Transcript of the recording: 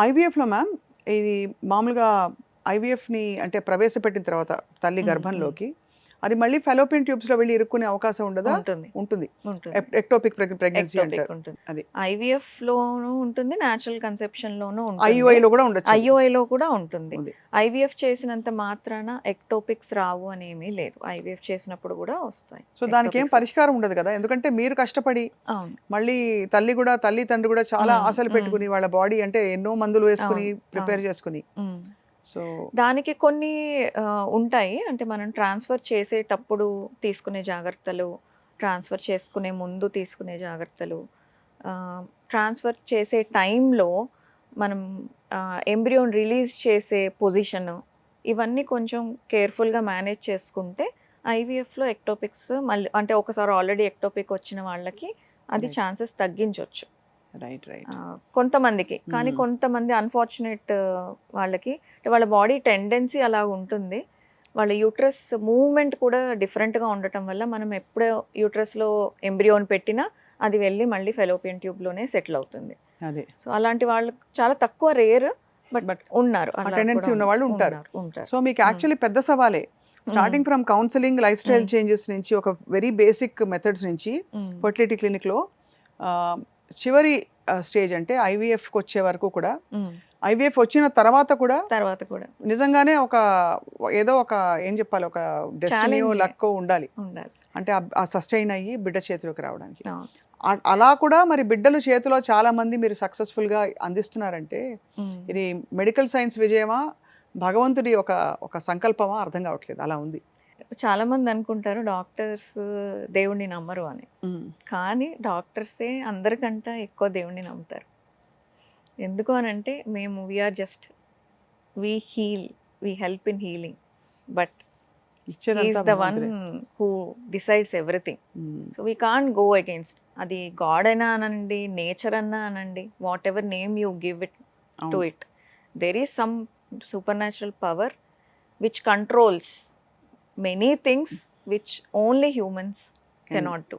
ఐవీఎఫ్లో ma'am ఇది మామూలుగా ఐవీఎఫ్ని అంటే ప్రవేశపెట్టిన తర్వాత తల్లి గర్భంలోకి అది మళ్ళీ ఫెలోపియన్ ట్యూబ్స్లో వెళ్ళి ఇరుక్కునే అవకాశం ఉండదా? ఉంటుంది ఉంటుంది. ఉంటుంది ఎక్టోపిక్ ప్రెగ్నెన్సీ ఎక్టోపిక్ అంటారు ఉంటుంది. అది. ఐవీఎఫ్ లోను ఉంటుంది, న్యాచురల్ కన్సెప్షన్ లోను ఉంటుంది, ఐయుఐలో కూడా ఉండొచ్చు అది. IUI లో కూడా ఉంటుంది. ఉంది. ఐవీఎఫ్ చేసినంత మాత్రాన ఎక్టోపిక్స్ రావు అని ఏమీ లేదు. ఐవీఎఫ్ చేసినప్పుడు కూడా వస్తాయి. సో దానికి ఏం ectopics. పరిష్కారం ఉండదు కదా, ఎందుకంటే మీరు కష్టపడి అవును. మళ్ళీ తల్లి తండ్రి కూడా చాలా ఆశలు పెట్టుకుని వాళ్ళ బాడీ అంటే ఎన్నో మందులు వేసుకుని అవును, ప్రిపేర్ అవును. చేసుకుని ఉమ్. సో దానికి కొన్ని ఉంటాయి. అంటే మనం ట్రాన్స్ఫర్ చేసేటప్పుడు తీసుకునే జాగ్రత్తలు, ట్రాన్స్ఫర్ చేసుకునే ముందు తీసుకునే జాగ్రత్తలు, ట్రాన్స్ఫర్ చేసే టైంలో మనం ఎంబ్రియోన్ రిలీజ్ చేసే పొజిషన్, ఇవన్నీ కొంచెం కేర్ఫుల్గా మేనేజ్ చేసుకుంటే ఐవీఎఫ్లో ఎక్టోపిక్స్ మళ్ళీ అంటే ఒకసారి ఆల్రెడీ ఎక్టోపిక్ వచ్చిన వాళ్ళకి అది Right. ఛాన్సెస్ తగ్గించవచ్చు రైట్ రైట్ కొంతమందికి. కానీ కొంతమంది అన్ఫార్చునేట్ వాళ్ళకి వాళ్ళ బాడీ టెండెన్సీ అలా ఉంటుంది. వాళ్ళ యూట్రస్ మూవ్మెంట్ కూడా డిఫరెంట్గా ఉండటం వల్ల మనం ఎప్పుడో యూట్రస్లో ఎంబ్రియోన్ పెట్టినా అది వెళ్ళి మళ్ళీ ఫెలోపియన్ ట్యూబ్లోనే సెటిల్ అవుతుంది. అదే సో అలాంటి వాళ్ళు చాలా తక్కువ, రేర్, బట్ But ఉన్నారు, అలా టెండెన్సీ కూడా ఉన్న వాళ్ళు ఉంటారు. ఉంటారు. సో మీకు యాక్చువల్లీ పెద్ద సవాలే starting from counselling, life style changes నుంచి ఒక వెరీ బేసిక్ మెథడ్స్ నుంచి ఫర్టిలిటీ క్లినిక్లో చివరి స్టేజ్ అంటే ఐవీఎఫ్కి వచ్చే వరకు కూడా, ఐవీఎఫ్ వచ్చిన తర్వాత కూడా నిజంగానే ఒక ఏదో ఒక ఏం చెప్పాలి, ఒక డెస్టినీయో Challenge. లక్కో ఉండాలి. ఉండాలి. అంటే ఆ సస్టైన్ అయ్యి బిడ్డ చేతిలోకి రావడానికి. అవును. అలా కూడా మరి బిడ్డలు చేతిలో చాలా మంది మీరు సక్సెస్ఫుల్గా అందిస్తున్నారంటే ఇది మెడికల్ సైన్స్ విజయమా, భగవంతుడి ఒక సంకల్పమా అర్థం కావట్లేదు, అలా ఉంది. చాలా మంది అనుకుంటారు డాక్టర్స్ దేవుణ్ణి నమ్మరు అని. కానీ డాక్టర్సే అందరికంటే ఎక్కువ దేవుణ్ణి నమ్ముతారు. ఎందుకు అని అంటే మేము we are just we help in healing, but is the one who decides everything. So we can't go against. అది గాడ్ అయినా అనండి, నేచర్ అన్నా అనండి, whatever name you give it to it, there is some supernatural power which controls many things which only humans cannot do.